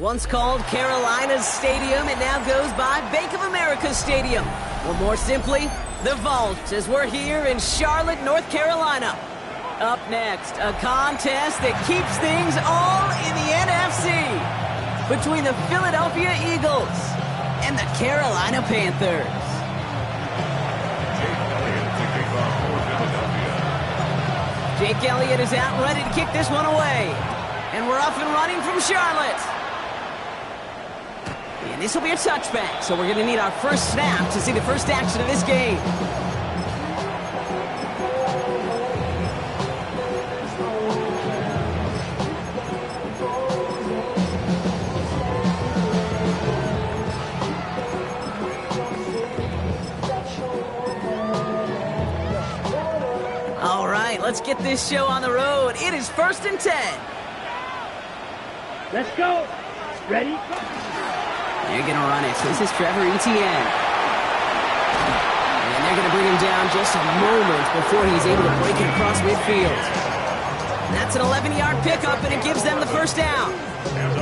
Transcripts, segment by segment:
Once called Carolina's Stadium, it now goes by Bank of America Stadium. Or more simply, the Vault, as we're here in Charlotte, North Carolina. Up next, a contest that keeps things all in the NFC between the Philadelphia Eagles and the Carolina Panthers. Jake Elliott is out ready to kick this one away. And we're off and running from Charlotte. And this will be a touchback, so we're going to need our first snap to see the first action of this game. All right, let's get this show on the road. It is 1st and 10. Let's go. Ready? They're going to run it. This is Trevor Etienne. And they're going to bring him down just a moment before he's able to break it across midfield. That's an 11-yard pickup, and it gives them the first down.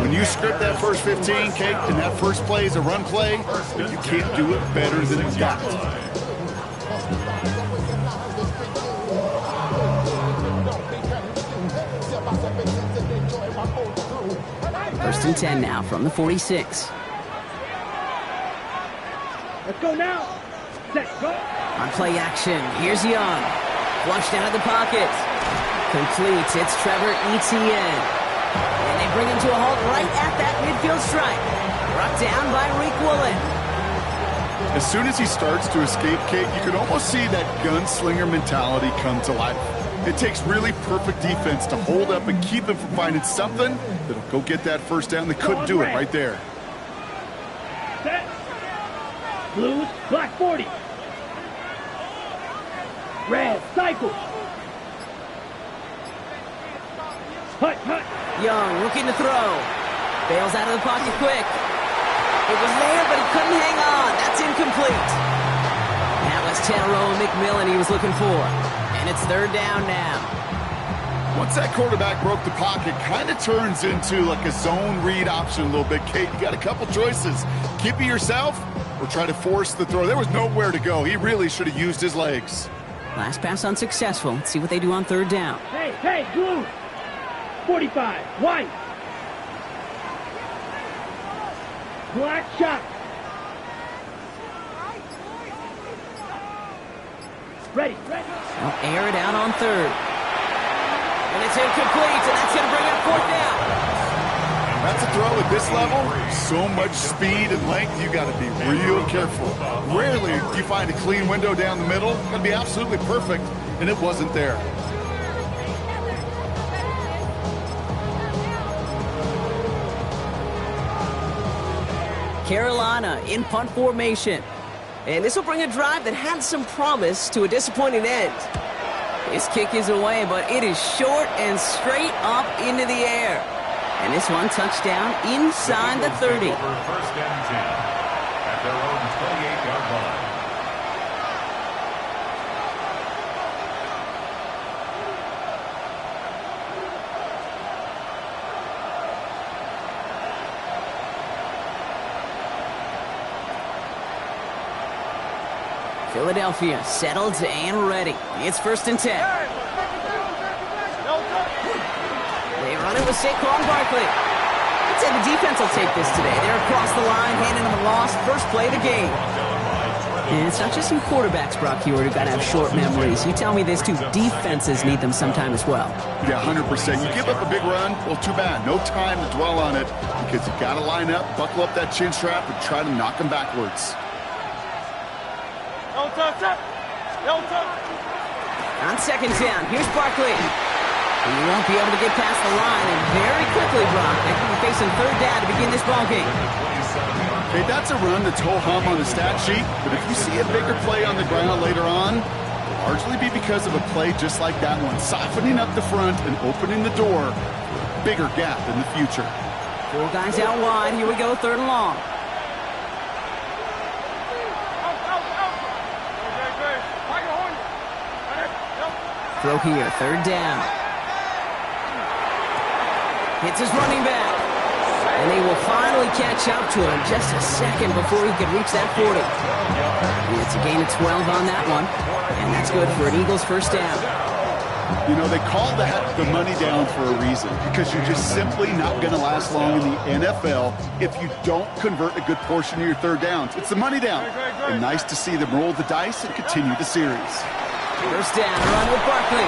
When you script that first 15, Kate, and that first play is a run play, you can't do it better than that. First and 10 now from the 46. Let's go now. Set, go. On play action, here's Young. Flushed out of the pocket. Completes, it's Trevor Etienne. And they bring him to a halt right at that midfield stripe. Brought down by Riq Woolen. As soon as he starts to escape, Kate, you can almost see that gunslinger mentality come to life. It takes really perfect defense to hold up and keep him from finding something that'll go get that first down. They couldn't do it right there. Set. Blues, black 40. Red, cycle. Hut, hut. Young looking to throw. Bails out of the pocket quick. It was there, but he couldn't hang on. That's incomplete. That was Tyrone McMillan he was looking for. And it's 3rd down now. Once that quarterback broke the pocket, kind of turns into like a zone read option a little bit. Kate, you got a couple choices. Keep it yourself or try to force the throw. There was nowhere to go. He really should have used his legs. Last pass unsuccessful. Let's see what they do on 3rd down. Hey, blue. 45, white. Black shot. Ready. They'll air it out on 3rd. And it's incomplete, and that's going to bring up 4th down. That's a throw at this level. So much speed and length, you got to be real careful. Rarely do you find a clean window down the middle. It's going to be absolutely perfect, and it wasn't there. Carolina in punt formation. And this will bring a drive that had some promise to a disappointing end. His kick is away, but it is short and straight up into the air. And this one touchdown inside the 30. First and 10 at their own 28-yard line. Philadelphia settled and ready. It's 1st and 10. They run it with Saquon Barkley. I'd say the defense will take this today. They're across the line, handing them a loss. First play of the game. And it's not just some quarterbacks, Brock Huard, who got to have short memories. You tell me this too. Defenses need them sometime as well. Yeah, 100%. You give up a big run, well, too bad. No time to dwell on it because you got to line up, buckle up that chin strap, and try to knock them backwards. On 2nd down, here's Barkley. He won't be able to get past the line, and very quickly, Brock, they could be facing 3rd down to begin this ballgame. Hey, that's a run that's ho-hum on the stat sheet, but if you see a bigger play on the ground later on, it'll largely be because of a play just like that one, softening up the front and opening the door for a bigger gap in the future. 4 guys out wide. Here we go, 3rd and long. Throw here, 3rd down. Hits his running back. And they will finally catch up to him just a second before he could reach that 40. It's a gain of 12 on that one, and that's good for an Eagles first down. You know, they call that the money down for a reason, because you're just simply not going to last long in the NFL if you don't convert a good portion of your third downs. It's the money down. And nice to see them roll the dice and continue the series. First down, run with Barkley.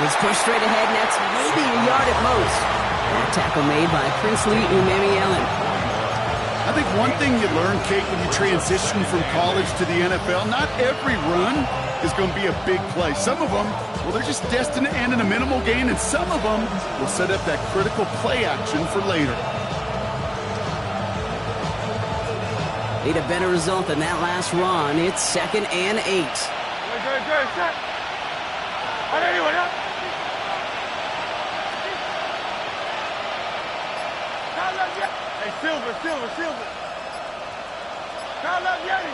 He's pushed straight ahead, and that's maybe a yard at most. That tackle made by Princely Umemi-Ellen. I think one thing you learn, Kate, when you transition from college to the NFL, not every run is going to be a big play. Some of them, well, they're just destined to end in a minimal gain, and some of them will set up that critical play action for later. Need a better result than that last run. It's 2nd and 8. Hey, Silver. Call up Yeti.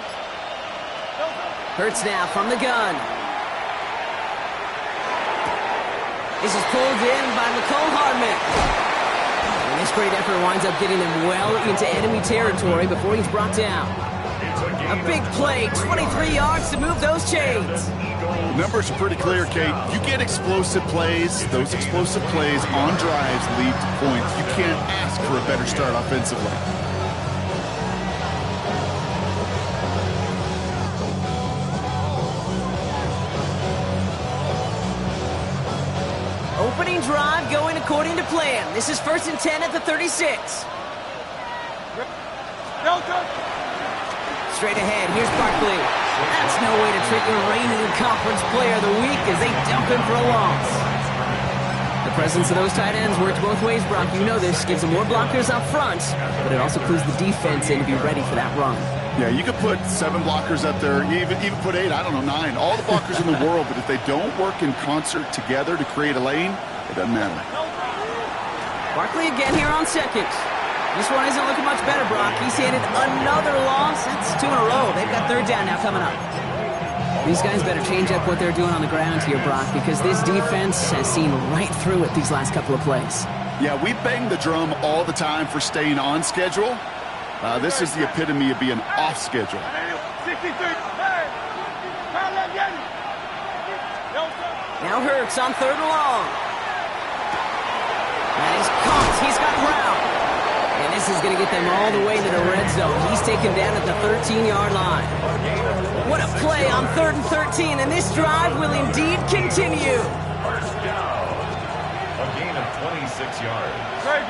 Hurts now from the gun. This is pulled in by Mecole Hardman. And this great effort winds up getting them well into enemy territory before he's brought down. A big play, 23 yards to move those chains. The numbers are pretty clear, Kate. You get explosive plays. Those explosive plays on drives lead to points. You can't ask for a better start offensively. Opening drive going according to plan. This is 1st and 10 at the 36. Straight ahead, here's Barkley. That's no way to treat your reigning conference player of the week as they dump him for a loss. The presence of those tight ends works both ways, Brock. You know this. Gives them more blockers up front, but it also clues the defense in to be ready for that run. Yeah, you could put 7 blockers up there, even put 8, I don't know, 9. All the blockers in the world, but if they don't work in concert together to create a lane, it doesn't matter. Barkley again here on 2nd. This one isn't looking much better, Brock. He's handed another loss. That's 2 in a row. They've got 3rd down now coming up. These guys better change up what they're doing on the ground here, Brock, because this defense has seen right through it these last couple of plays. Yeah, we bang the drum all the time for staying on schedule. This is the epitome of being off schedule. 63. Now Hurts on 3rd and long. And he's caught. He's got Brown. And this is going to get them all the way to the red zone. He's taken down at the 13-yard line. What a play on 3rd and 13, and this drive will indeed continue. First down. A gain of 26 yards. Great.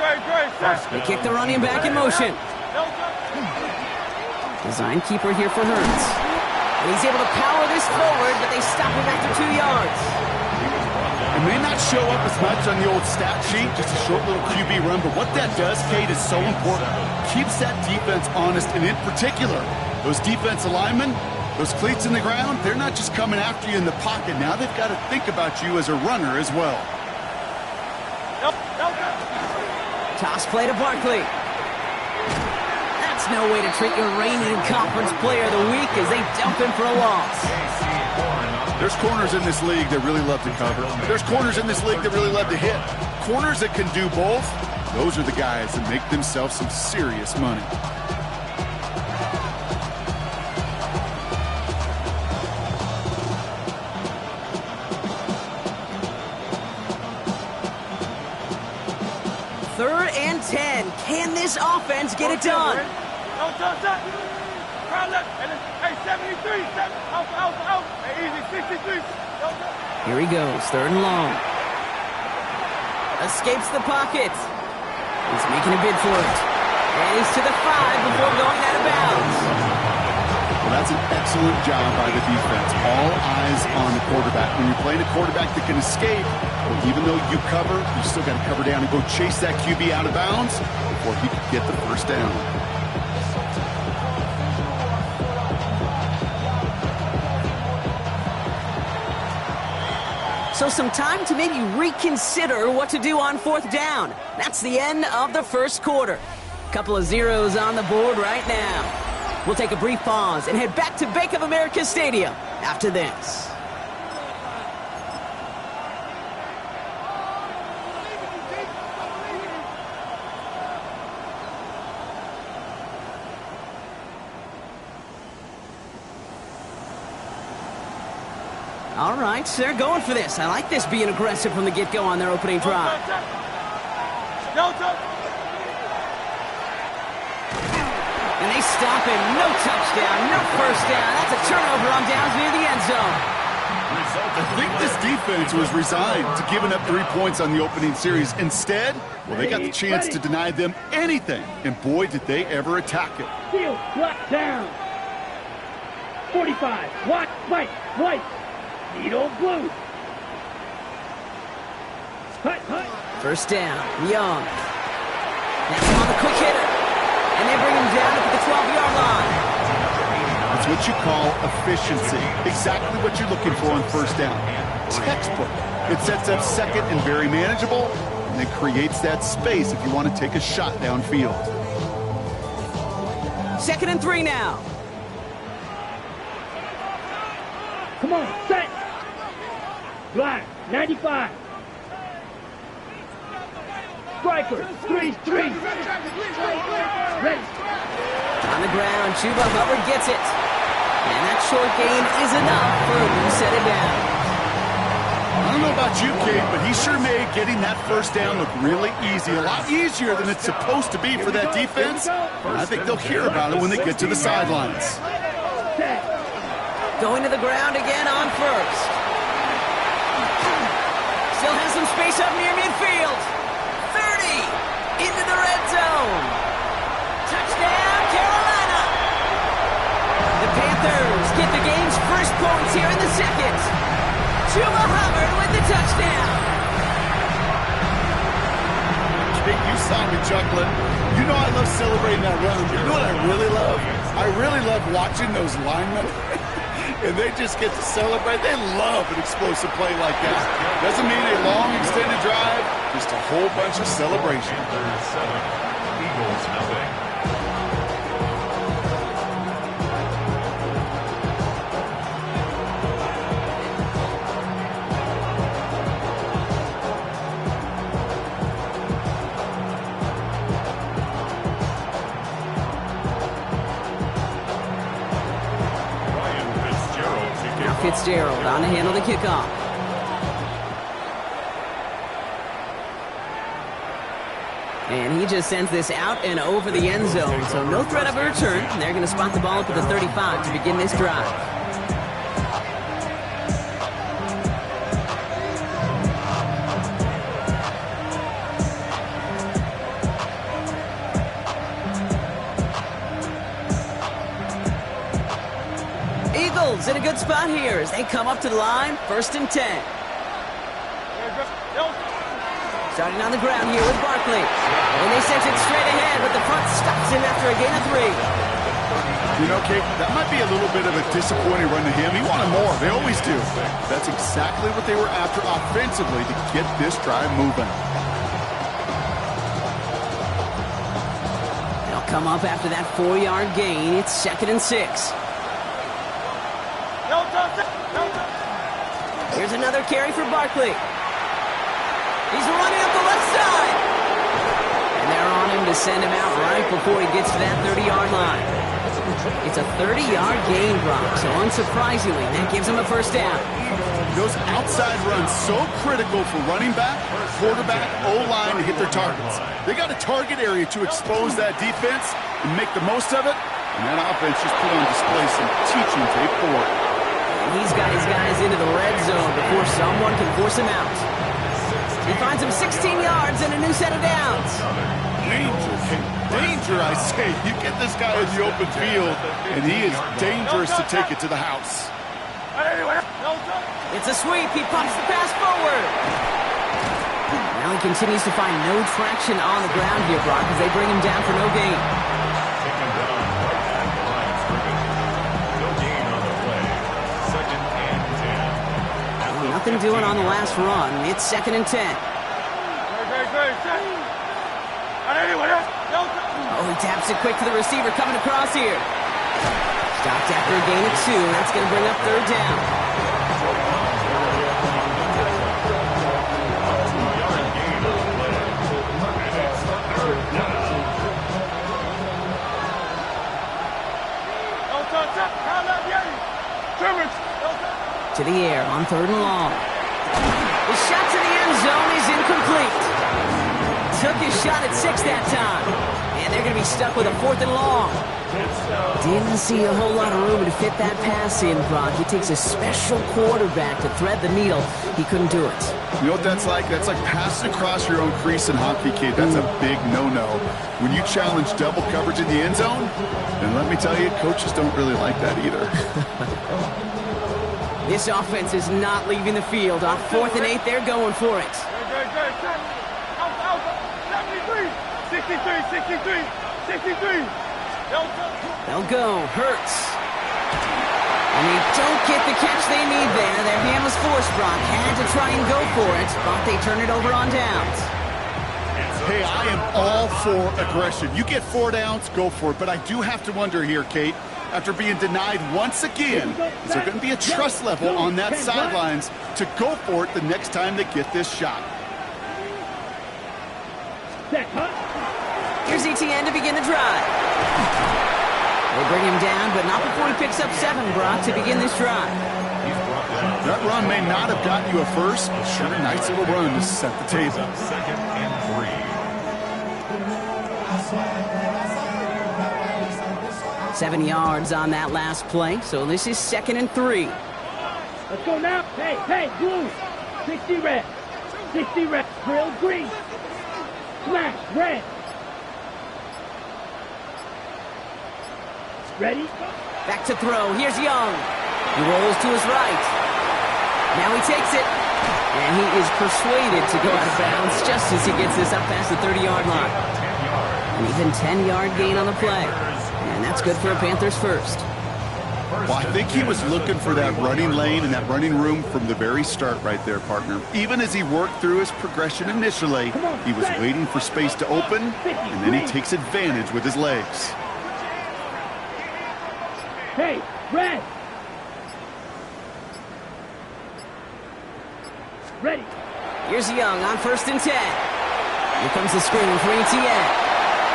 They kick the running back in motion. Design keeper here for Hurts. And he's able to power this forward, but they stop him after 2 yards. It may not show up as much on the old stat sheet, just a short little QB run, but what that does, Kate, is so important. Keeps that defense honest, and in particular, those defensive linemen, those cleats in the ground, they're not just coming after you in the pocket. Now they've got to think about you as a runner as well. Toss play to Barkley. That's no way to treat your reigning conference player of the week as they dump him for a loss. There's corners in this league that really love to cover. There's corners in this league that really love to hit. Corners that can do both, those are the guys that make themselves some serious money. Third and 10. Can this offense get it done? Hey, 73. Out. Hey, easy, 63. Here he goes, 3rd and long. Escapes the pocket. He's making a bid for it. And he's to the 5 before going out of bounds. Well, that's an excellent job by the defense. All eyes on the quarterback. When you're playing a quarterback that can escape, well, even though you cover, you still got to cover down and go chase that QB out of bounds before he could get the first down. So some time to maybe reconsider what to do on 4th down. That's the end of the first quarter. Couple of zeros on the board right now. We'll take a brief pause and head back to Bank of America Stadium after this. All right, so they're going for this. I like this being aggressive from the get-go on their opening drive. No touch. And they stop him. No touchdown, no first down. That's a turnover on downs near the end zone. I think this defense was resigned to giving up 3 points on the opening series. Instead, well, they got the chance to deny them anything. And boy, did they ever attack it. Field, black down. 45, white, needle blue. Hut. First down, Young. That's him on the quick hitter. And they bring him down at the 12-yard line. That's what you call efficiency. Exactly what you're looking for on first down. Textbook. It sets up second and very manageable, and it creates that space if you want to take a shot downfield. 2nd and 3 now. Come on, set. Black, 95. Striker, 3. Ready. On the ground, Chuba Hubbard gets it. And that short gain is enough for him to set it down. I don't know about you, Kate, but he sure made getting that first down look really easy. A lot easier than it's supposed to be for that defense. And I think they'll hear about it when they get to the sidelines. Going to the ground again on first. Still has some space up near midfield. 30 into the red zone. Touchdown, Carolina. The Panthers get the game's first points here in the second. Chuba Hubbard with the touchdown. Kate, you saw me chuckling. You know I love celebrating that run. You know what I really love? I really love watching those linemen. And they just get to celebrate. They love an explosive play like that. Doesn't mean a long extended drive, just a whole bunch of celebration. Eagles nothing. Fitzgerald on to handle the kickoff. And he just sends this out and over the end zone, so no threat of a return. They're going to spot the ball up at the 35 to begin this drive. Eagles in a good spot here as they come up to the line, 1st and 10. Starting on the ground here with Barkley. And they sent it straight ahead, but the front stops him after a gain of 3. You know, Kate, that might be a little bit of a disappointing run to him. He wanted more. They always do. That's exactly what they were after offensively to get this drive moving. They'll come up after that 4-yard gain. It's 2nd and 6. Here's another carry for Barkley. He's running up the left side. And they're on him to send him out right before he gets to that 30-yard line. It's a 30-yard gain, Brock, so unsurprisingly, that gives him a first down. Those outside runs so critical for running back, quarterback, O-line to hit their targets. They got a target area to expose that defense and make the most of it, and that offense just put on display some teaching tape for it. And he's got his guys into the red zone before someone can force him out. He finds him 16 yards and a new set of downs. Danger, I say. You get this guy in the open field, and he is dangerous to take it to the house. It's a sweep. He pumps the pass forward. Now he continues to find no traction on the ground here, Brock, as they bring him down for no gain. Taken down right at the line of scrimmage. No gain on the play. 2nd and 10. Well, nothing doing on the last run. It's 2nd and 10. Oh, he taps it quick to the receiver coming across here. Stopped after a gain of 2. That's going to bring up 3rd down. To the air on on 3rd and long. The shot to the end zone is incomplete. Took his shot at 6 that time. And they're going to be stuck with a 4th and long. Didn't see a whole lot of room to fit that pass in, Brock. It takes a special quarterback to thread the needle. He couldn't do it. You know what that's like? That's like passing across your own crease in hockey, kid. That's a big no-no. When you challenge double coverage in the end zone, then let me tell you, coaches don't really like that either. This offense is not leaving the field. On 4th and 8, they're going for it. Good. 63. They'll go. Hurts. And they don't get the catch they need there. Their hand was forced, Brock. Had to try and go for it, but they turn it over on downs. Hey, I am all for aggression. You get 4 downs, go for it. But I do have to wonder here, Kate, after being denied once again, is there going to be a trust level on that sidelines to go for it the next time they get this shot? Here's ETN to begin the drive. They bring him down, but not before he picks up 7, Brock, to begin this drive. That run may not have gotten you a first, but sure a nice little run to set the table. 2nd and 3. 7 yards on that last play, so this is 2nd and 3. Let's go now. Hey, blue. 60 red. 60 red. Drill green. Smash red. Ready? Back to throw. Here's Young. He rolls to his right. Now he takes it. And he is persuaded to go out of bounds just as he gets this up past the 30-yard line. An even 10-yard gain on the play. And that's good for a Panthers first. Well, I think he was looking for that running lane and that running room from the very start right there, partner. Even as he worked through his progression initially, he was waiting for space to open, and then he takes advantage with his legs. Hey, red. Ready. Here's Young on 1st and 10. Here comes the screen for ETN.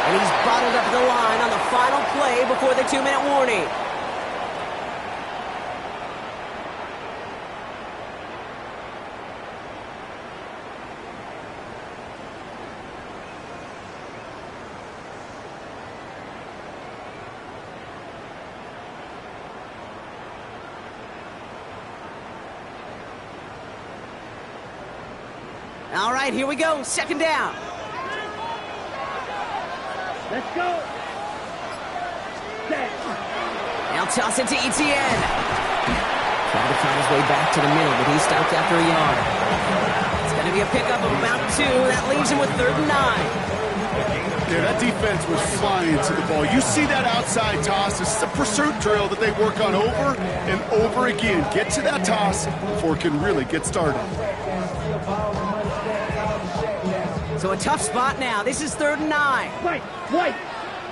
And he's bottled up at the line on the final play before the 2-minute warning. All right, here we go. 2nd down. Let's go. Set. Now toss it to ETN. Trying to find his way back to the middle, but he stopped after a yard. It's going to be a pickup of about 2. That leaves him with 3rd and 9. Yeah, that defense was flying to the ball. You see that outside toss. This is a pursuit drill that they work on over and over again. Get to that toss before it can really get started. So a tough spot now. This is 3rd and 9. White.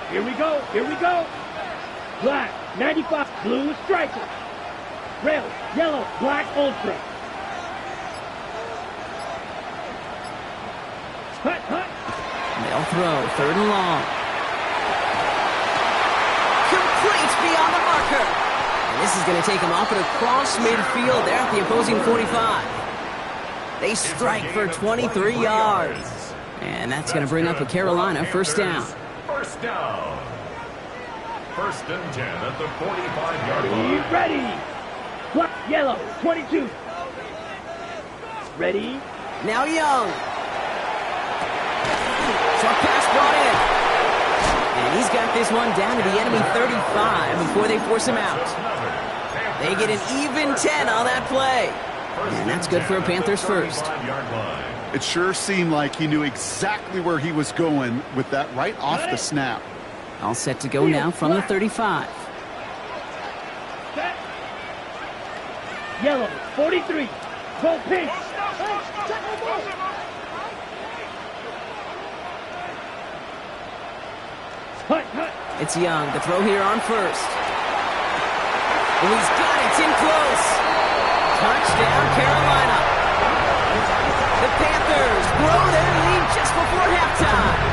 Here we go. Black, 95, blue striker. Red, yellow, black, ultra. Hut. They'll throw. 3rd and long. Complete beyond the marker. And this is going to take him off and across midfield there at the opposing 45. They strike for 23 yards. And that's going to bring up a Carolina 1st down. 1st down. 1st and 10 at the 45-yard line. Ready. Black, yellow, 22. Ready. Now Young. Short pass brought in. And he's got this one down to the enemy 35 before they force him out. They get an even 10 on that play. And that's good for a Panthers first. It sure seemed like he knew exactly where he was going with that right off the snap. All set to go now from the 35. Set. Yellow, 43. Go pink. Hut. It's Young. The throw here on 1st. Oh, he's got it. It's in close. Touchdown, Carolina. The Panthers grow their lead just before halftime.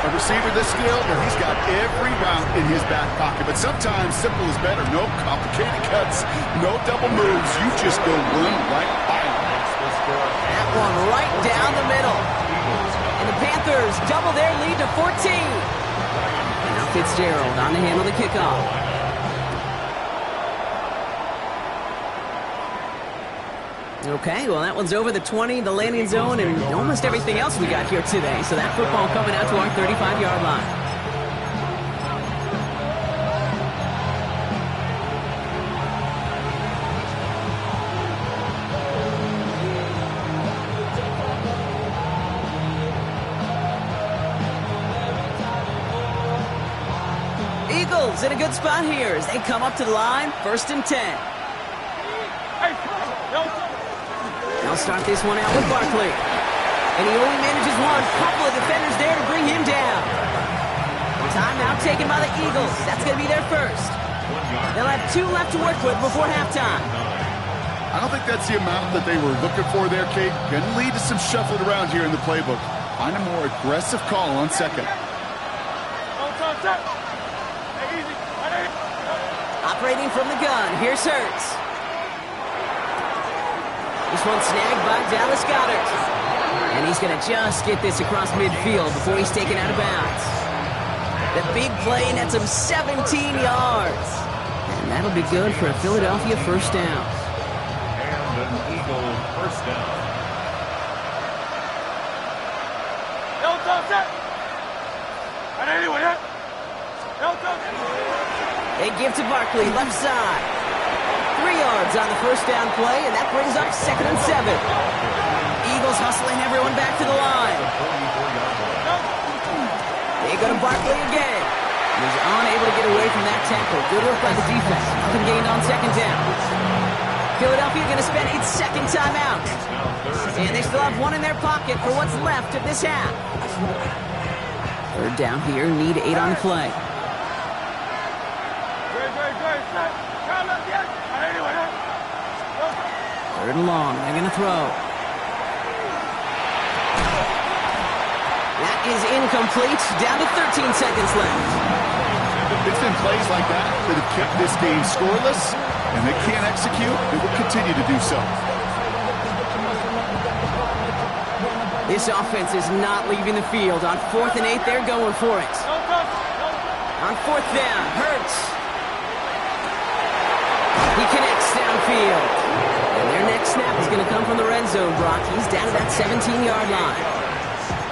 A receiver this skilled, and he's got every route in his back pocket. But sometimes simple is better. No complicated cuts, no double moves. You just go run right by him. That one right down the middle. And the Panthers double their lead to 14. And now Fitzgerald on to handle the kickoff. Okay, well, that one's over the 20, the landing zone, and almost everything else we got here today. So that football coming out to our 35-yard line. Eagles in a good spot here as they come up to the line, 1st and 10. They'll start this one out with Barkley. And he only manages one. Couple of defenders there to bring him down. Timeout taken by the Eagles. That's going to be their first. They'll have 2 left to work with before halftime. I don't think that's the amount that they were looking for there, Kate. Going to lead to some shuffling around here in the playbook. Find a more aggressive call on second. Operating from the gun, here's Hurts. This one snagged by Dallas Goedert. And he's going to just get this across midfield before he's taken out of bounds. The big play nets him 17 yards. And that'll be good for a Philadelphia first down. And an Eagle first down. They give to Barkley, left side. 3 yards on the first down play, and that brings up 2nd and 7. Eagles hustling everyone back to the line. They go to Barkley again. He's unable to get away from that tackle. Good work by the defense. Nothing gained on 2nd down. Philadelphia going to spend its 2nd timeout. And they still have one in their pocket for what's left of this half. 3rd down here, need 8 on the play. 3rd and long, they're going to throw. That is incomplete, down to 13 seconds left. It's been plays like that have kept this game scoreless, and they can't execute. They will continue to do so. This offense is not leaving the field. On 4th and 8, they're going for it. On 4th down, Hurts. He connects downfield. And their next snap is going to come from the red zone, Brock. He's down to that 17-yard line.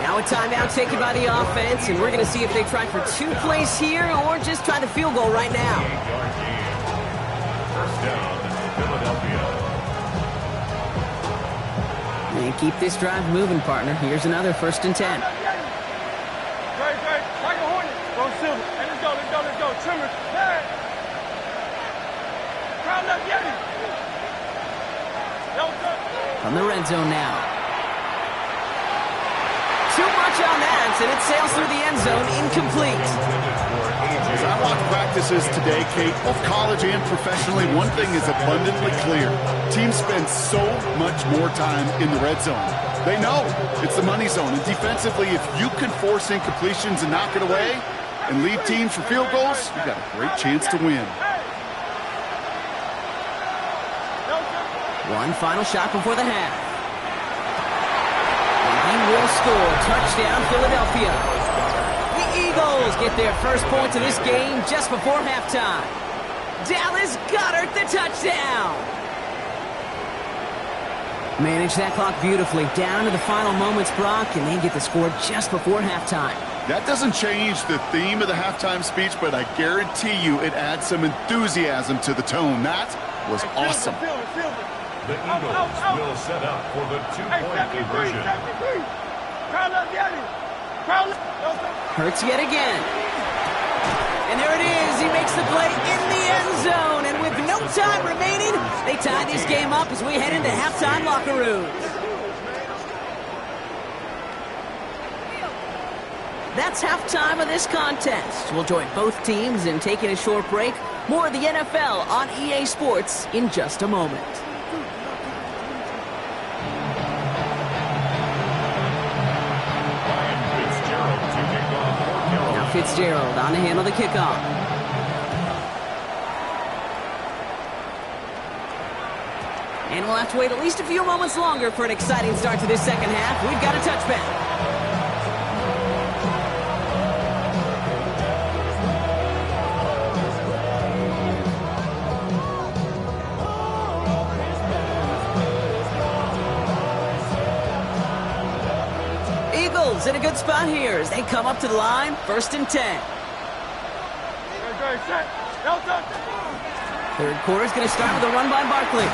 Now a timeout taken by the offense, and we're going to see if they try for 2 plays here or just try the field goal right now. First down, Philadelphia. And keep this drive moving, partner. Here's another 1st and 10. Like a hornet. Go Silver. Hey, let's go. Trimmer. Hey. Crowd left, Yeti. From the red zone now. Too much on that, and it sails through the end zone, incomplete. As I watch practices today, Kate, both college and professionally, one thing is abundantly clear. Teams spend so much more time in the red zone. They know it's the money zone, and defensively, if you can force incompletions and knock it away and lead teams for field goals, you've got a great chance to win. One final shot before the half. And he will score. Touchdown, Philadelphia. The Eagles get their first points of this game just before halftime. Dallas Goedert, the touchdown. Manage that clock beautifully. Down to the final moments, Brock, and they get the score just before halftime. That doesn't change the theme of the halftime speech, but I guarantee you it adds some enthusiasm to the tone. That was awesome. The Eagles will set up for the 2-point conversion. Hurts yet again. And there it is. He makes the play in the end zone. And with no time remaining, they tie this game up as we head into halftime locker rooms. That's halftime of this contest. We'll join both teams in taking a short break. More of the NFL on EA Sports in just a moment. Ryan Fitzgerald to kick off for Fitzgerald on to handle the kickoff. And we'll have to wait at least a few moments longer for an exciting start to this second half. We've got a touchback. Eagles in a good spot here as they come up to the line, 1st and 10. Third quarter is going to start with a run by Barkley.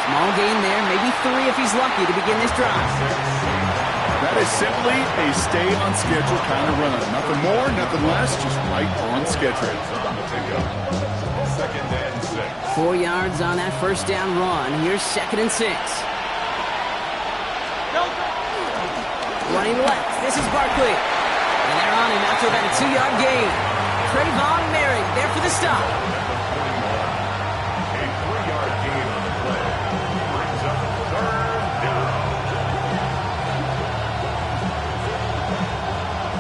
Small gain there, maybe 3 if he's lucky to begin this drive. That is simply a stay-on-schedule kind of run. Nothing more, nothing less, just right on schedule. On the pickup. 2nd and 6. 4 yards on that first down run. Here's 2nd and 6. Running left, this is Barkley. And they're on him after about a 2-yard gain. Trayvon Merrick there for the stop. A 3-yard gain on the play. Brings up 3rd down.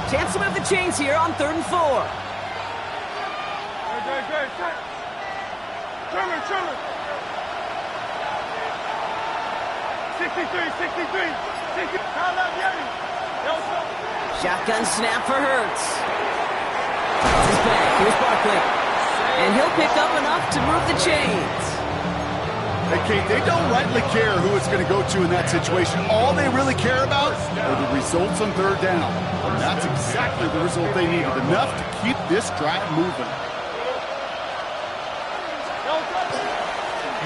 Chance to move the chains here on 3rd and 4. Trimmer. 63. Shotgun snap for Hurts. He's back. Here's Barkley. And he'll pick up enough to move the chains. Hey, Kate, they don't rightly care who it's going to go to in that situation. All they really care about are the results on 3rd down. And that's exactly the result they needed. Enough to keep this drive moving.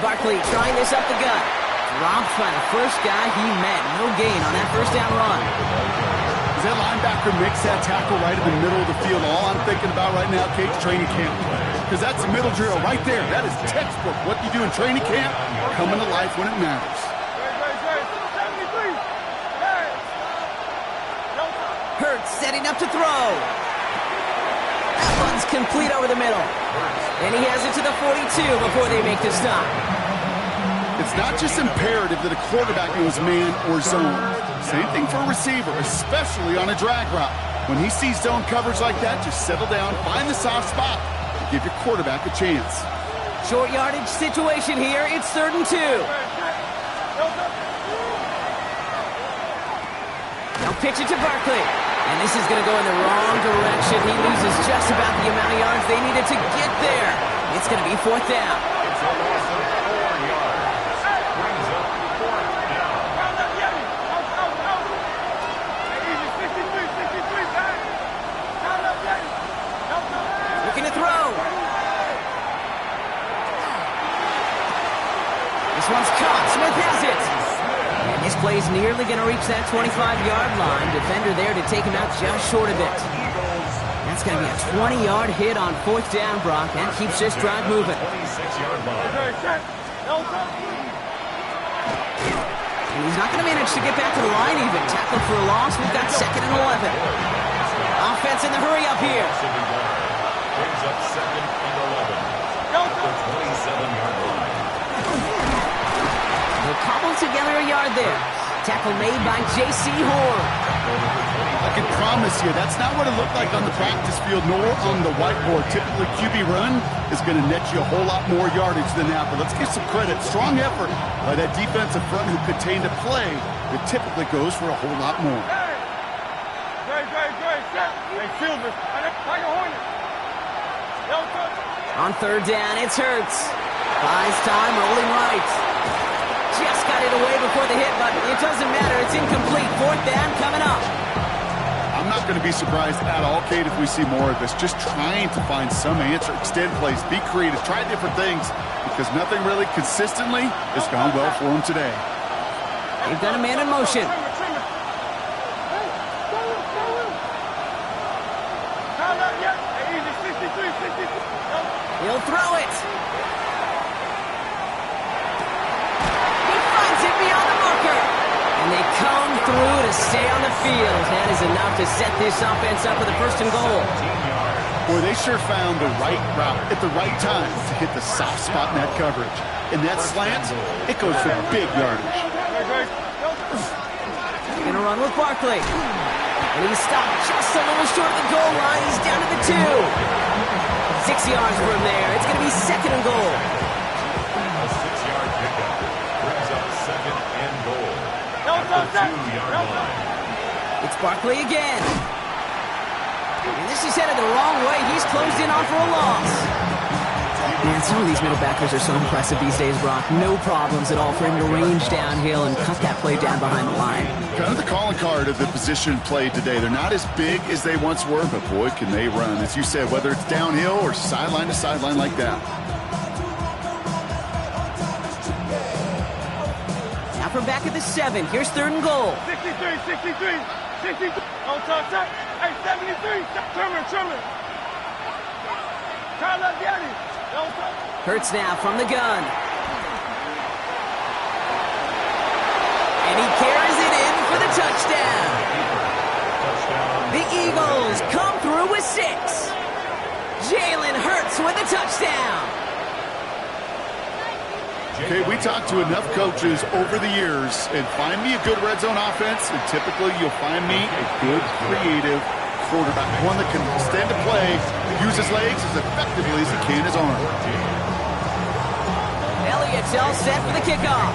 Barkley trying this up the gut. Dropped by the first guy he met. No gain on that first down run. As that linebacker makes that tackle right in the middle of the field, all I'm thinking about right now, Kate, training camp. Because that's a middle drill right there. That is textbook. What you do in training camp, coming to life when it matters. Hurts setting up to throw. That one's complete over the middle. And he has it to the 42 before they make the stop. It's not just imperative that a quarterback knows man or zone. Same thing for a receiver, especially on a drag route. When he sees zone coverage like that, just settle down, find the soft spot, and give your quarterback a chance. Short yardage situation here. It's 3rd and 2. Now pitch it to Barkley. And this is going to go in the wrong direction. He loses just about the amount of yards they needed to get there. It's going to be 4th down. It's a loss of 4 yards. Brings up 4th down. Looking to throw. This one's caught. Smith has it. And this play's nearly going to reach that 25-yard line. Defender there to take him out just short of it. That's going to be a 20-yard hit on 4th down, Brock. That keeps this drive moving. 26-yard line. And he's not going to manage to get back to the line even. Tackled for a loss. We've got 2nd and 11. Offense in the hurry up here. Brings up 2nd and 11. The 27-yard line. They'll cobble together a yard there. Tackle made by J.C. Horn. I can promise you, that's not what it looked like on the practice field nor on the whiteboard. Typically, QB run is going to net you a whole lot more yardage than that. But let's give some credit. Strong effort by that defensive front who contained a play that typically goes for a whole lot more. On 3rd down, it's Hurts. Buys time, rolling right. Just got it away before the hit button. It doesn't matter. It's incomplete. 4th down coming up. I'm not going to be surprised at all, Kate, if we see more of this. Just trying to find some answer. Extend plays. Be creative. Try different things because nothing really consistently has gone well for them today. They've got a man in motion. He'll throw it. He finds it beyond the marker. And they come through to stay on the field. That is enough to set this offense up with a 1st and goal. Boy, they sure found the right route at the right time to hit the soft spot in that coverage. And that slant, it goes for big yardage. They're going to run with Barkley. And he's stopped just a little short of the goal line. He's down to the 2. 6 yards from there. It's going to be 2nd and goal. A 6-yard pickup brings up 2nd and goal. At the 2-yard line. It's Barkley again. And this is headed the wrong way. He's closed in on for a loss. Man, some of these middle backers are so impressive these days, Brock. No problems at all for him to range downhill and cut that play down behind the line. Kind of the calling card of the position played today. They're not as big as they once were, but boy, can they run. As you said, whether it's downhill or sideline to sideline like that. Now from back at the 7. Here's 3rd and goal. 63. On top. Hey, 73. Trimmer. Carlos Gianni. Hurts now from the gun. And he carries it in for the touchdown. The Eagles come through with 6. Jalen Hurts with a touchdown. Okay, we talked to enough coaches over the years, and find me a good red zone offense, and typically you'll find me a good, creative quarterback, one that can stand to play, use his legs as effectively as he can his arm. Elliott's all set for the kickoff.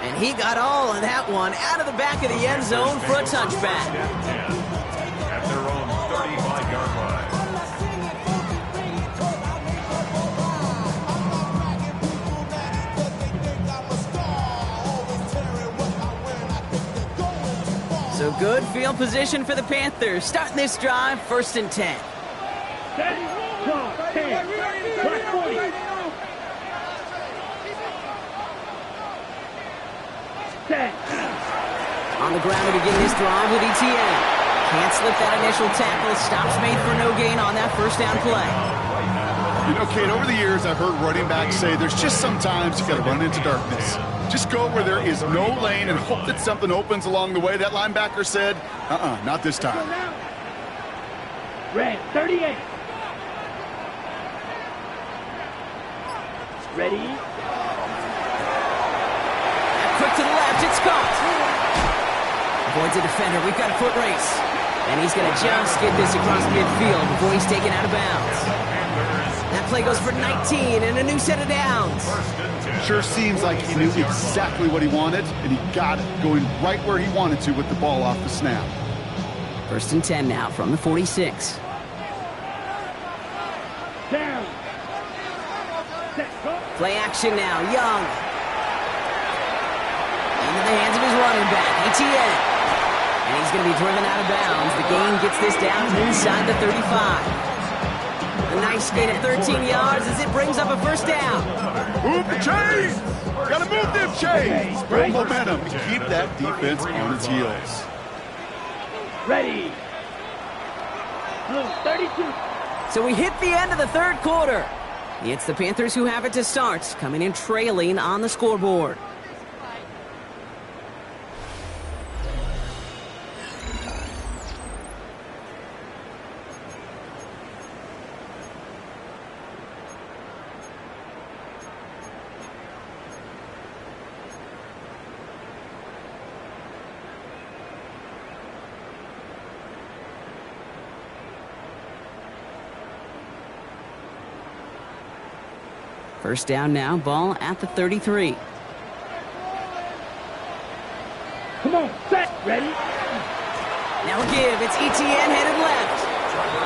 And he got all of that one out of the back of the end zone for a touchback. At their own 35-yard line. So good field position for the Panthers. Starting this drive, 1st and 10. Set. 12, 10. Black 40. Set. On the ground to begin this drive with Etienne. Can't slip that initial tackle. Stops made for no gain on that 1st down play. You know, Kate, over the years I've heard running backs say there's just sometimes you got to run into darkness. Just go where there is no lane and hope that something opens along the way. That linebacker said, not this time. Red 38. Ready? Quick to the left, it's caught. Avoids a defender. We've got a foot race. And he's going to just get this across midfield before he's taken out of bounds. That play goes for 19 and a new set of downs. Sure seems like he knew exactly what he wanted, and he got it, going right where he wanted to with the ball off the snap. 1st and 10 now from the 46. Down. Set. Go. Play action now, Young. Into the hands of his running back, Etienne. And he's going to be driven out of bounds. The gain gets this down to inside the 35. A nice gain of 13 yards as it brings up a 1st down. Move the chains! Gotta move them chains! Build momentum and keep that defense on its heels. Ready. Blue 32. So we hit the end of the 3rd quarter. It's the Panthers who have it to start, coming in trailing on the scoreboard. First down now, ball at the 33. Come on, set, ready? Now a give, it's Etienne headed left.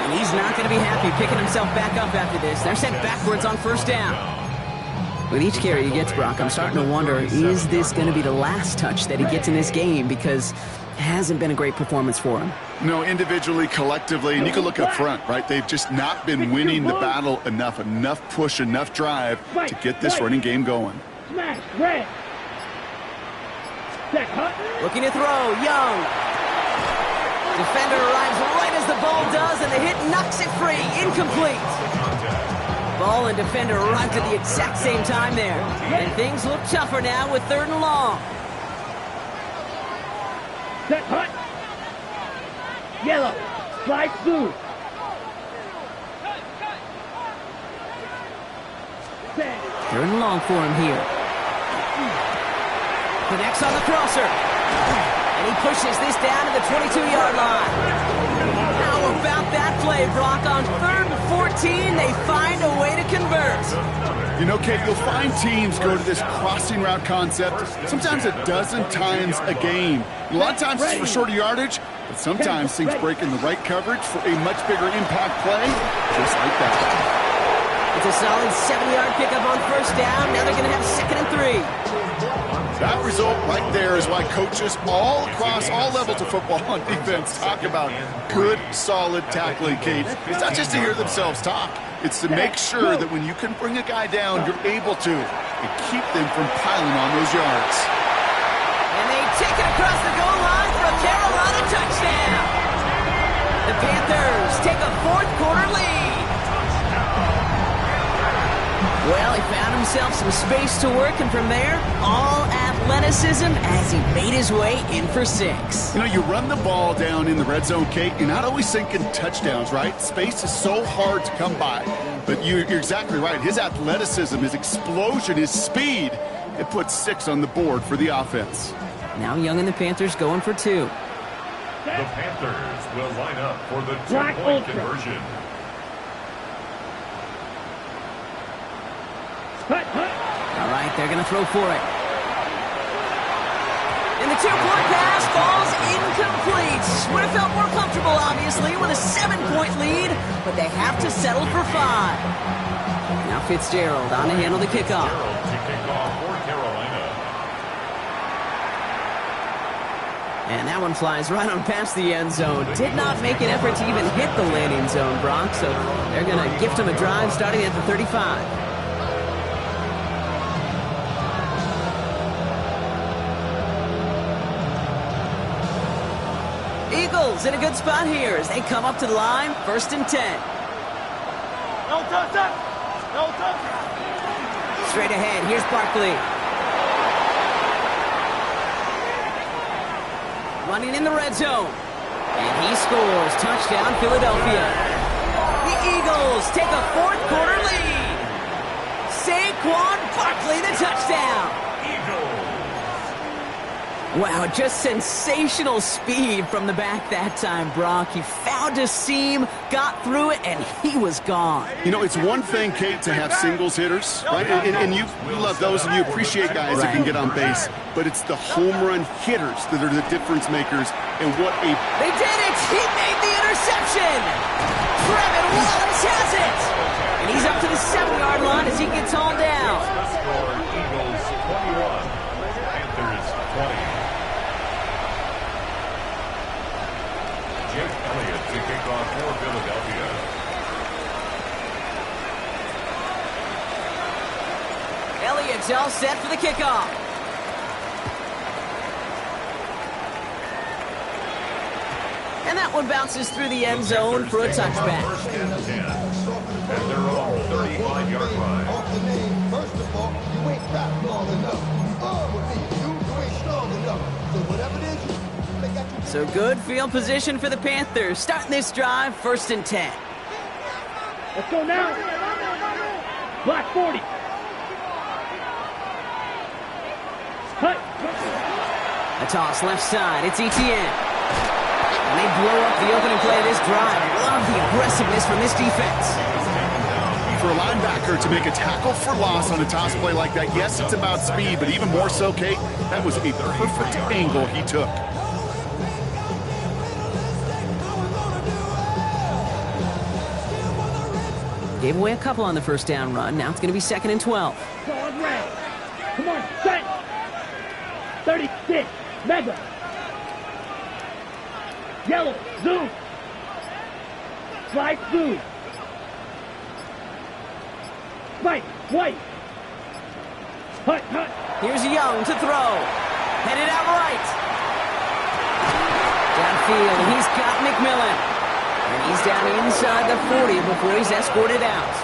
And he's not going to be happy picking himself back up after this. They're sent backwards on 1st down. With each carry he gets, Brock, I'm starting to wonder, is this going to be the last touch that he gets in this game? Because it hasn't been a great performance for him. No, individually, collectively, and you can look up front, right? They've just not been winning the battle enough push, enough drive to get this running game going. Smash, red. Set, hut. Looking to throw, Young. Defender arrives right as the ball does, and the hit knocks it free. Incomplete. Ball and defender arrived at the exact same time there. And things look tougher now with 3rd and long. Set, hut. Yellow. Slide blue. Set. 3rd and long for him here. Connects on the crosser. And he pushes this down to the 22-yard line. How about that play, Brock? On 3rd and 14, they find a way to convert. You know, Kate, you'll find teams go to this crossing route concept sometimes a dozen times a game. A lot of times it's for shorter yardage, but sometimes things break in the right coverage for a much bigger impact play, just like that. It's a solid 7-yard pickup on 1st down. Now they're going to have 2nd and 3. That result right there is why coaches all across all levels of football on defense talk about good, solid tackling, Kate. It's not just to hear themselves talk. It's to make sure that when you can bring a guy down, you're able to, and keep them from piling on those yards. And they take it across the goal line for a Carolina touchdown. The Panthers take a 4th quarter lead. Well, he found himself some space to work, and from there, all athleticism as he made his way in for 6. You know, you run the ball down in the red zone, Kate, you're not always thinking touchdowns, right? Space is so hard to come by. But you're exactly right. His athleticism, his explosion, his speed, it puts 6 on the board for the offense. Now Young and the Panthers going for 2. The Panthers will line up for the 2-point conversion. All right, they're going to throw for it. And the 2-point pass falls incomplete. Would have felt more comfortable, obviously, with a 7-point lead, but they have to settle for 5. Now Fitzgerald on to handle the kickoff. To kick off for Carolina. And that one flies right on past the end zone. Did not make an effort to even hit the landing zone, Brock, so they're going to gift him a drive starting at the 35. Eagles in a good spot here as they come up to the line, 1st and 10. No touchdown! No touchdown! Straight ahead, here's Barkley. Running in the red zone. And he scores. Touchdown, Philadelphia. The Eagles take a 4th quarter lead. Saquon Barkley, the touchdown. Wow, just sensational speed from the back that time, Brock. He found a seam, got through it, and he was gone. You know, it's one thing, Kate, to have singles hitters, right? And you love those, and you appreciate guys that can get on base. But it's the home run hitters that are the difference makers. And what a... They did it! He made the interception! Trevin Wallace has it! And he's up to the 7-yard line as he gets hauled down. Score Eagles 21, Panthers 20. Jake Elliott to kick off for Philadelphia. Elliott's all set for the kickoff. And that one bounces through the end zone for a touchback. 1st and 10 at their own 35-yard line. First of all, you ain't rap long enough. You ain't strong enough. So whatever it is, they got you. So good field position for the Panthers. Starting this drive, 1st and 10. Let's go now. Block 40. Cut. A toss left side. It's Etienne. And they blow up the opening play of this drive. Love the aggressiveness from this defense. For a linebacker to make a tackle for loss on a toss play like that, yes, it's about speed, but even more so, Kate, that was a perfect angle he took. Gave away a couple on the 1st down run. Now it's going to be 2nd and 12. Dog red. Come on, set. 36. Mega. Yellow. Zoom. Slide through. Spike. White. Hut. Here's Young to throw. Headed out right. Downfield, and he's got McMillan. And he's down inside the 40 before he's escorted out.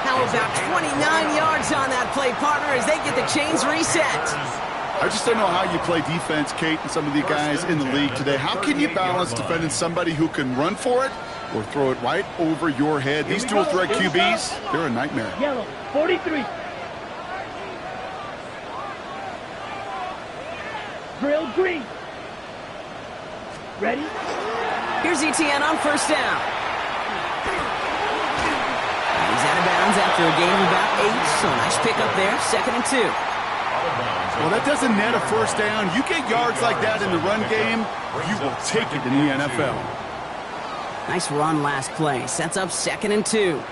How about 29 yards on that play, partner, as they get the chains reset? I just don't know how you play defense, Kate, and some of the guys in the league today. How can you balance defending somebody who can run for it or throw it right over your head? These dual threat QBs, they're a nightmare. Yellow. 43. Drill green. Ready? Here's Etienne on first down. He's out of bounds after a gain of about 8, so nice pickup there, 2nd and 2. Well, that doesn't net a first down. You get yards like that in the run game, you will take it in the NFL. Nice run last play. Sets up 2nd and 2.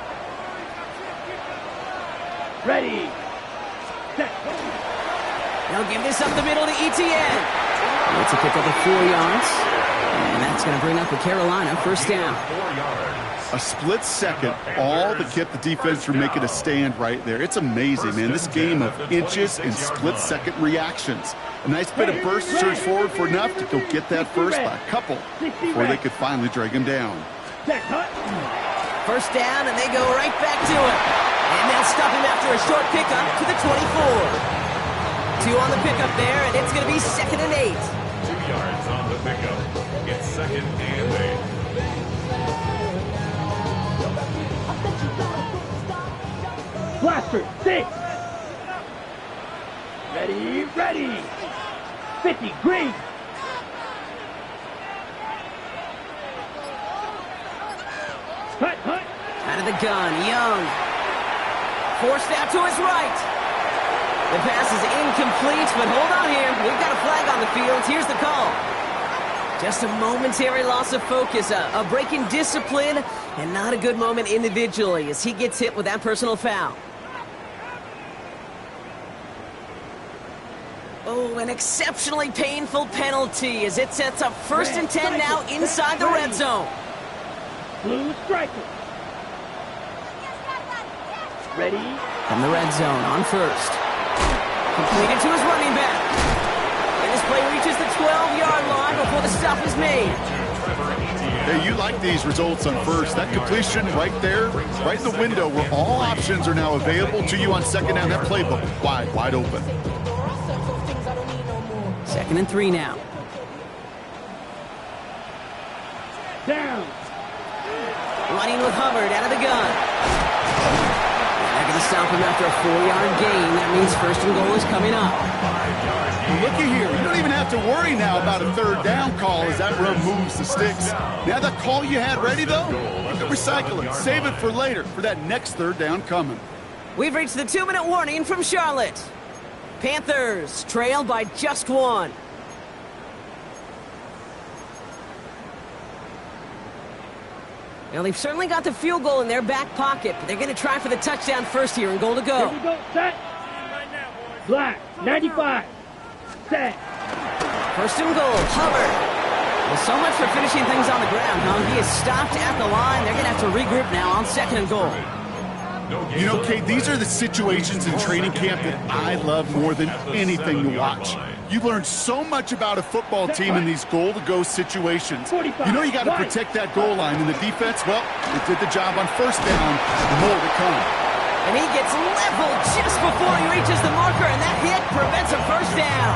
Ready. Set. They'll give this up the middle to Etienne. It's a pickup of 4 yards. And that's going to bring up the Carolina first down. A split second, all that kept the defense from making a stand right there. It's amazing, man. This game of inches and split-second reactions. A nice bit of burst surge forward for enough to go get that first by a couple before they could finally drag him down. First down, and they go right back to it. And they'll stop him after a short pickup to the 24. 2 on the pickup there, and it's going to be 2nd and 8. 2 yards on the pickup. It's 2nd and 8. Blaster, 6. Ready, ready. 50, green. Hut, hut. Out of the gun, Young. Forced out to his right. The pass is incomplete, but hold on here. We've got a flag on the field. Here's the call. Just a momentary loss of focus, a break in discipline, and not a good moment individually as he gets hit with that personal foul. Oh, an exceptionally painful penalty as it sets up 1st and 10 now inside the red zone. Blue striker. Ready? From the red zone on first. Completed to his running back. And this play reaches the 12-yard line before the stop is made. Hey, you like these results on first. That completion right there, right in the window where all options are now available to you on 2nd down. That playbook wide open. 2nd and 3 now. Down. Running with Hubbard out of the gun. They're going to stop him after a 4-yard gain. That means 1st and goal is coming up. Well, looky here. You don't even have to worry now about a 3rd down call as that run moves the sticks. Now that call you had ready, though, you can recycle it. Save it for later for that next 3rd down coming. We've reached the 2-minute warning from Charlotte. Panthers trail by just 1. Well, they've certainly got the field goal in their back pocket, but they're going to try for the touchdown first here and goal to go. Here we go, set. Black, 95. Set. 1st and goal, Hubbard. Well, so much for finishing things on the ground, huh? He is stopped at the line. They're going to have to regroup now on 2nd and goal. You know, Kate, these are the situations in training camp that I love more than anything to watch. You learn so much about a football team in these goal-to-go situations. You know you got to protect that goal line, and the defense, well, it did the job on 1st down, and more to come. And he gets leveled just before he reaches the marker, and that hit prevents a 1st down.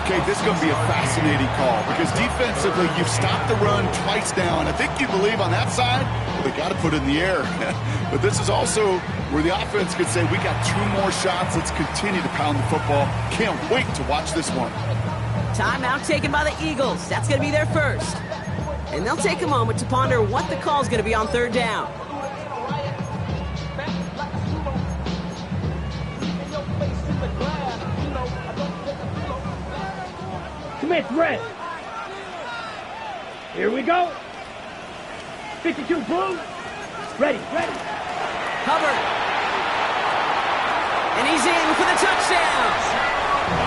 Okay, this is going to be a fascinating call because defensively, you've stopped the run twice now, and I think you believe on that side, well, they got to put it in the air. But this is also where the offense could say, we got 2 more shots. Let's continue to pound the football. Can't wait to watch this one. Timeout taken by the Eagles. That's going to be their first. And they'll take a moment to ponder what the call is going to be on 3rd down. Commit red. Here we go. 52 blue. Ready, ready. Hubbard. And he's in for the touchdown.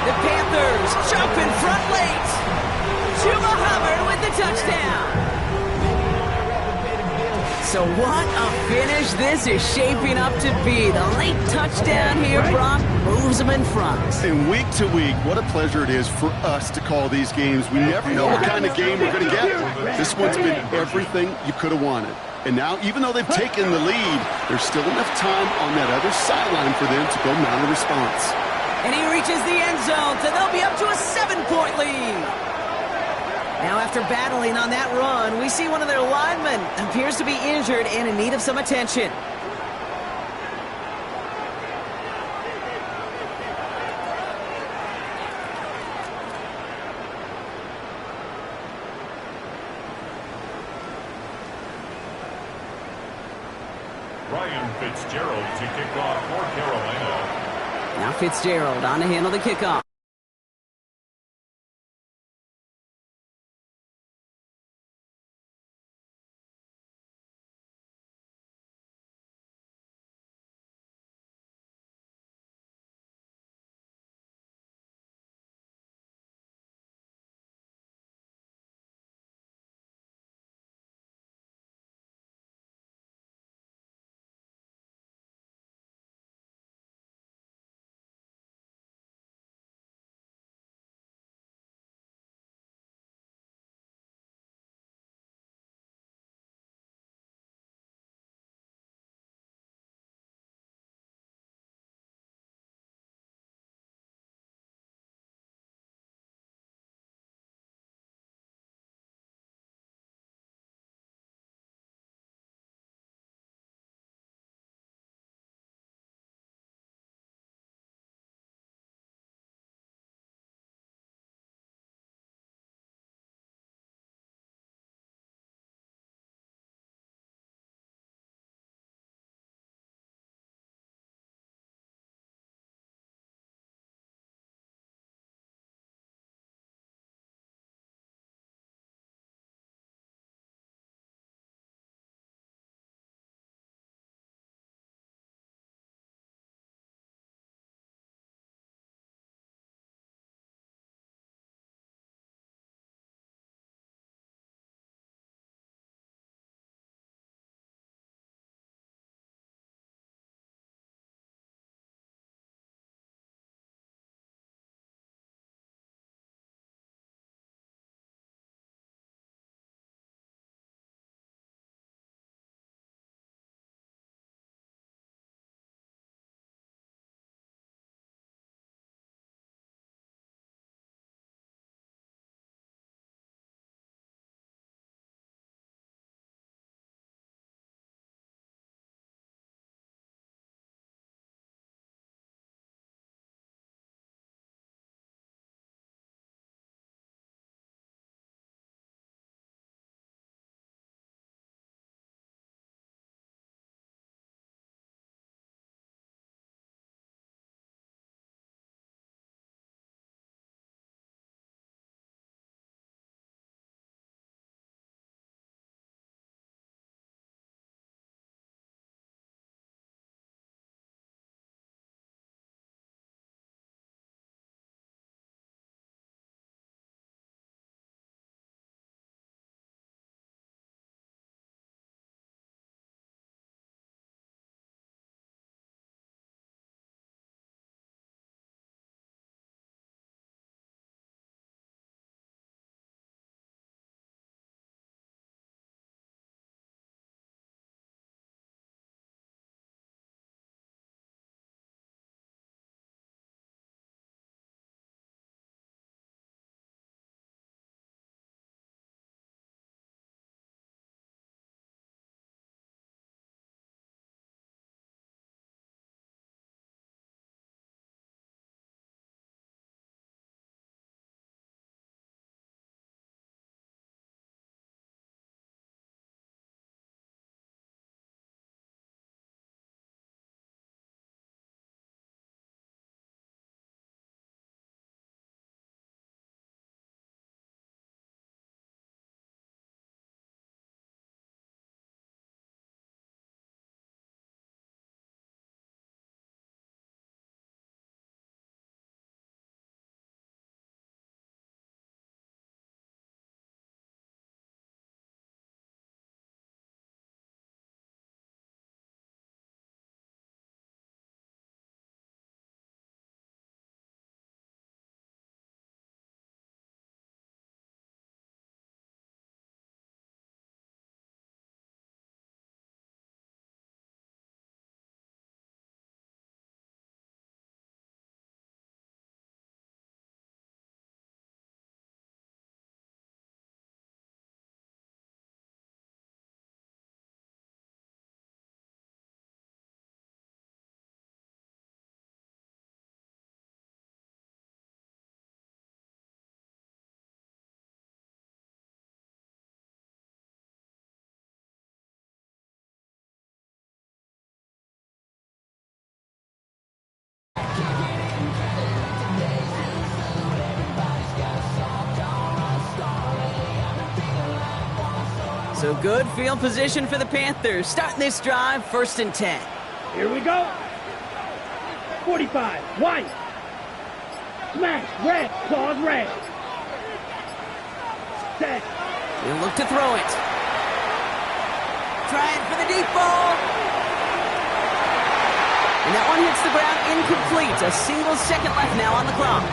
The Panthers jump in front late. Chuba Hubbard with the touchdown. So what a finish this is shaping up to be. The late touchdown here, Brock, moves them in front. And week to week, what a pleasure it is for us to call these games. We never know what kind of game we're going to get. This one's been everything you could have wanted. And now, even though they've taken the lead, there's still enough time on that other sideline for them to go mount a response. And he reaches the end zone, so they'll be up to a 7-point lead. Now, after battling on that run, we see one of their linemen appears to be injured and in need of some attention. Ryan Fitzgerald to kick off for Carolina. Now Fitzgerald on to handle the kickoff. So good field position for the Panthers. Starting this drive, 1st and 10. Here we go. 45, white. Smash, red, claws red. Set. He'll look to throw it. Trying for the deep ball. And that one hits the ground incomplete. A single second left now on the clock.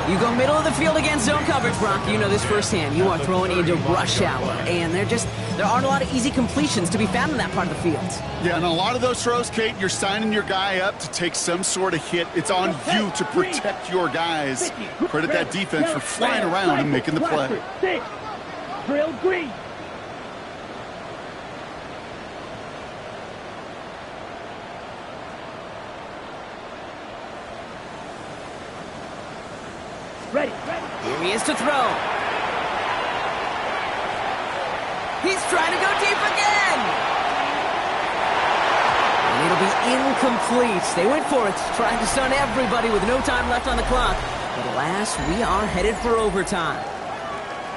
You go middle of the field against zone coverage, Brock. You know this firsthand. You are throwing into rush hour. And there aren't a lot of easy completions to be found in that part of the field. Yeah, and a lot of those throws, Kate, you're signing your guy up to take some sort of hit. It's on you to protect your guys. Credit that defense for flying around and making the play. 6. Drill green. Ready. Here he is to throw. He's trying to go deep again. And it'll be incomplete. They went for it, trying to stun everybody with no time left on the clock. But alas, we are headed for overtime.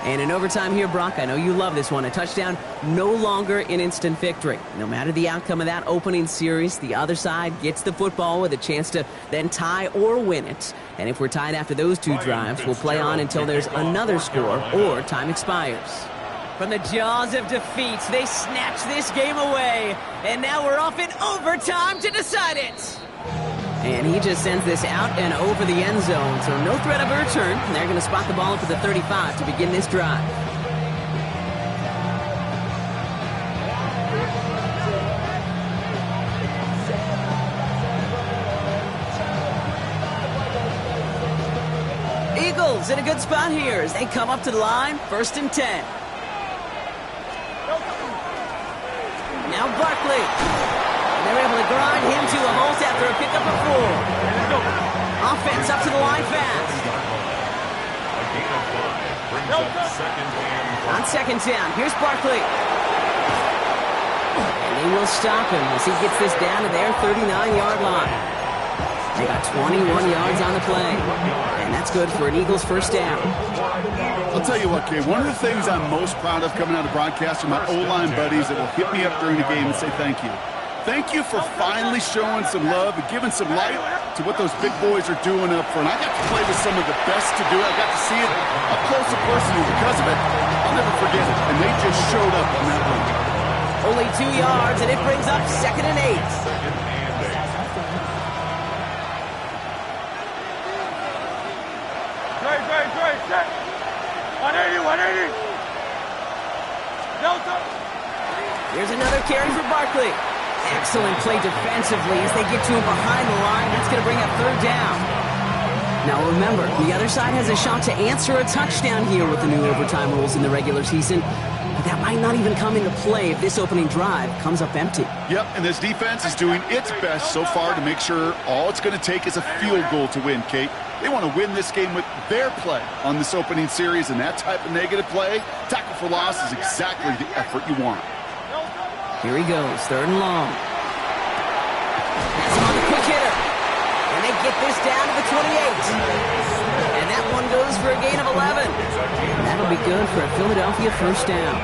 And in overtime here, Brock, I know you love this one. A touchdown, no longer an instant victory. No matter the outcome of that opening series, the other side gets the football with a chance to then tie or win it. And if we're tied after those two drives, we'll play on until there's another score or time expires. From the jaws of defeat, they snatch this game away. And now we're off in overtime to decide it. And he just sends this out and over the end zone. So no threat of a return. They're going to spot the ball up at the 35 to begin this drive. Eagles in a good spot here as they come up to the line. 1st and 10. Now Barkley. They're able to grind him to a halt after a pickup of 4. Offense up to the line fast. On 2nd down, here's Barkley. And they will stop him as he gets this down to their 39-yard line. They got 21 yards on the play. And that's good for an Eagles 1st down. I'll tell you what, Kay, one of the things I'm most proud of coming out of broadcast are my O-line buddies that will hit me up during the game and say thank you. Thank you for finally showing some love and giving some light to what those big boys are doing up front. I got to play with some of the best to do it. I got to see it up close and personal. Because of it, I'll never forget it. And they just showed up on that one. Only 2 yards, and it brings up 2nd and 8. Dre, set. 180. Delta. Here's another carry for Barkley. Excellent play defensively as they get to him behind the line. That's going to bring up 3rd down. Now remember, the other side has a shot to answer a touchdown here with the new overtime rules in the regular season. But that might not even come into play if this opening drive comes up empty. Yep, and this defense is doing its best so far to make sure all it's going to take is a field goal to win, Kate. They want to win this game with their play on this opening series, and that type of negative play, tackle for loss, is exactly the effort you want. Here he goes, 3rd and long. That's him on the quick hitter. And they get this down to the 28. And that one goes for a gain of 11. And that'll be good for a Philadelphia 1st down.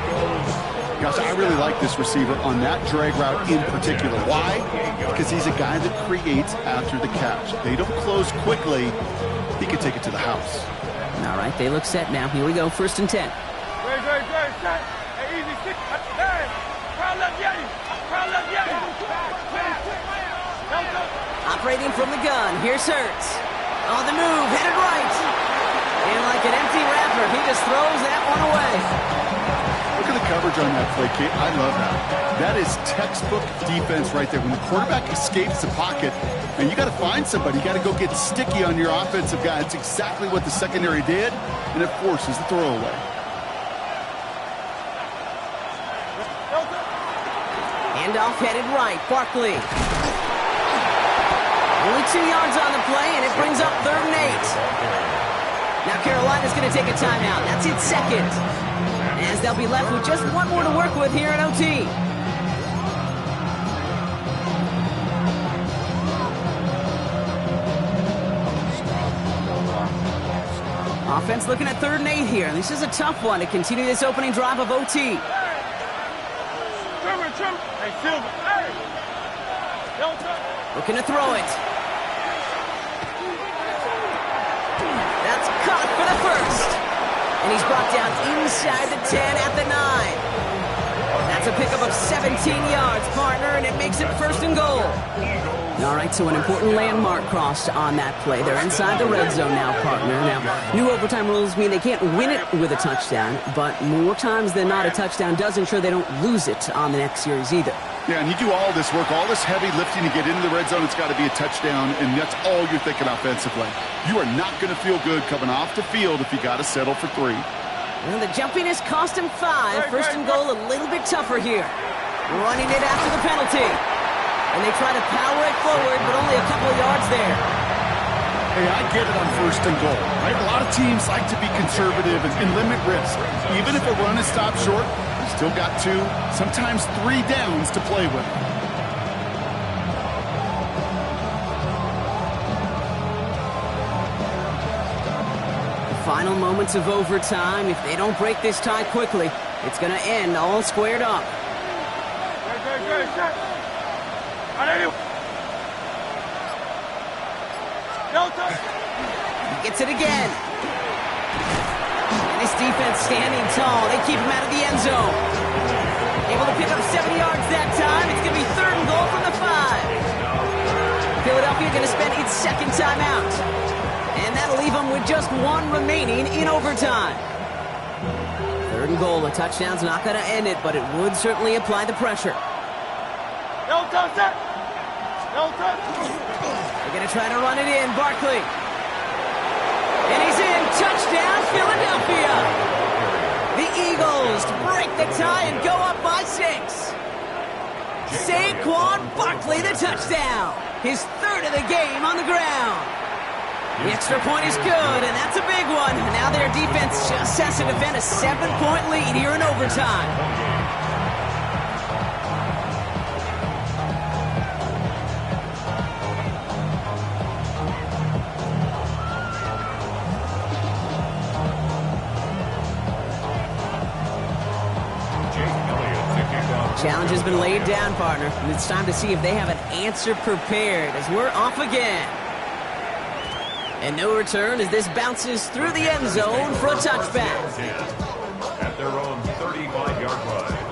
Gosh, I really like this receiver on that drag route in particular. Why? Because he's a guy that creates after the catch. They don't close quickly. He can take it to the house. All right, they look set now. Here we go, 1st and 10. Dre, set. Hey, easy, 6. Hey, crowd left Yeti. Operating from the gun, here's Hurts. On the move, headed right. And like an empty wrapper, he just throws that one away. Look at the coverage on that play, Kate. I love that. That is textbook defense right there. When the quarterback escapes the pocket, and you got to find somebody. You got to go get sticky on your offensive guy. It's exactly what the secondary did, and it forces the throwaway. Handoff headed right, Barkley. Only 2 yards on the play, and it brings up 3rd and 8. Now Carolina's going to take a timeout. That's its 2nd. As they'll be left with just one more to work with here in OT. Offense looking at 3rd and 8 here. This is a tough one to continue this opening drive of OT. Silver. Hey! Don't touch. Looking to throw it. That's caught for the first. And he's brought down inside the 10 at the 9. That's a pickup of 17 yards, partner, and it makes it 1st and goal. All right, so an important landmark crossed on that play. They're inside the red zone now, partner. Now, new overtime rules mean they can't win it with a touchdown, but more times than not, a touchdown does ensure they don't lose it on the next series either. Yeah, and you do all this work, all this heavy lifting to get into the red zone, it's got to be a touchdown, and that's all you're thinking offensively. You are not going to feel good coming off the field if you got to settle for 3. Well, the jumpiness cost him 5. 1st and goal, a little bit tougher here. Running it after the penalty. And they try to power it forward, but only a couple of yards there. Hey, I get it on 1st and goal, right? A lot of teams like to be conservative and limit risk. Even if a run is stopped short, you still got 2, sometimes 3 downs to play with. Final moments of overtime. If they don't break this tie quickly, it's going to end all squared up. Good. Shot. Don't touch. He gets it again. And his defense standing tall. They keep him out of the end zone. Able to pick up 7 yards that time. It's going to be 3rd and goal from the 5. Philadelphia going to spend its 2nd timeout. And that'll leave them with just 1 remaining in overtime. 3rd and goal. A touchdown's not going to end it, but it would certainly apply the pressure. Don't touch that. Don't touch. They're going to try to run it in. Barkley. And he's in. Touchdown, Philadelphia. The Eagles break the tie and go up by 6. Saquon Barkley, the touchdown. His 3rd of the game on the ground. The extra point is good, and that's a big one. And now their defense just has to defend a 7-point lead here in overtime. Challenge has been laid down, partner, and it's time to see if they have an answer prepared as we're off again. And no return as this bounces through the end zone for a touchback. At their own 35-yard line.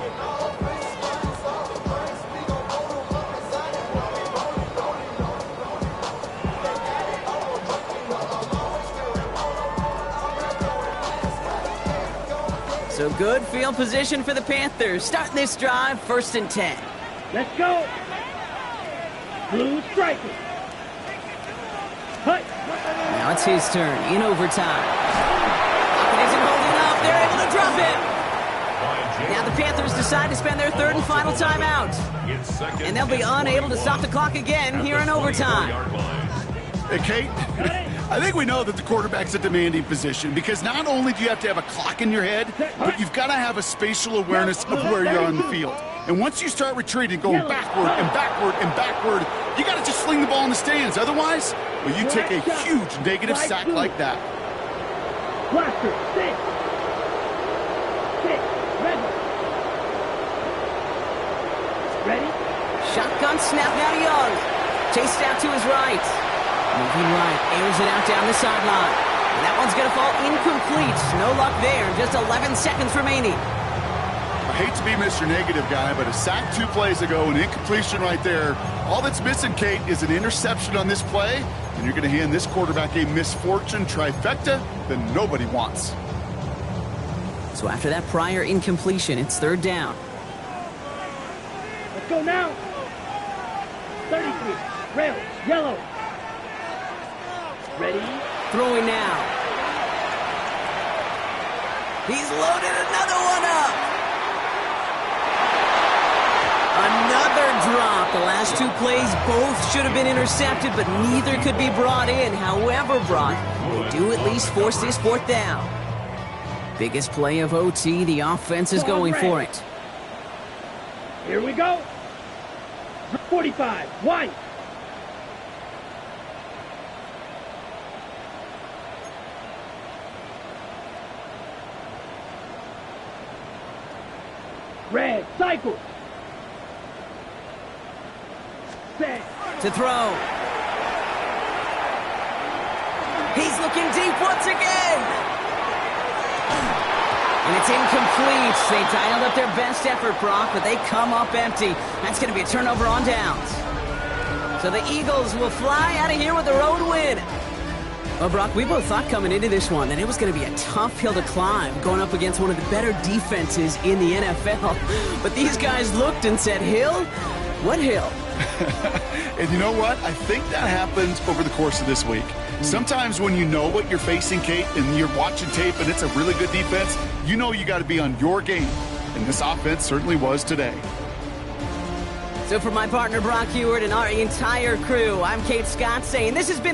So good field position for the Panthers. Starting this drive, 1st and 10. Let's go. Blue striker. Hut. Now it's his turn in overtime. Pocket isn't holding up. They're able to drop it. Now the Panthers decide to spend their 3rd and final timeout. And they'll be unable to stop the clock again here in overtime. Hey, Kate, I think we know that the quarterback's a demanding position because not only do you have to have a clock in your head, but you've got to have a spatial awareness of where you're on the field. And once you start retreating, going backward and backward and backward, you got to just sling the ball in the stands. Otherwise, well, you take a huge negative sack like that. Blaster, 6. 6. Ready? Shotgun snap now to Young. Chased out to his right. Moving right, airs it out down the sideline. And that one's going to fall incomplete. No luck there. Just 11 seconds remaining. I hate to be Mr. Negative guy, but a sack 2 plays ago, an incompletion right there. All that's missing, Kate, is an interception on this play, and you're going to hand this quarterback a misfortune trifecta that nobody wants. So after that prior incompletion, it's 3rd down. Let's go now. 33. Rails. Yellow. Ready? Throwing now. He's loaded another one up. Another drop. The last 2 plays both should have been intercepted, but neither could be brought in. However brought, they do at least force this 4th down. Biggest play of OT. The offense is going for it. Here we go. 45. White. Red, cycle. say. To throw. He's looking deep once again. And it's incomplete. They dialed up their best effort, Brock, but they come up empty. That's going to be a turnover on downs. So the Eagles will fly out of here with the road win. Well, Brock, we both thought coming into this one that it was going to be a tough hill to climb going up against one of the better defenses in the NFL. But these guys looked and said, Hill? What hill? And you know what? I think that happens over the course of this week. Sometimes when you know what you're facing, Kate, and you're watching tape and it's a really good defense, you know you got to be on your game. And this offense certainly was today. So for my partner, Brock Huard, and our entire crew, I'm Kate Scott saying this has been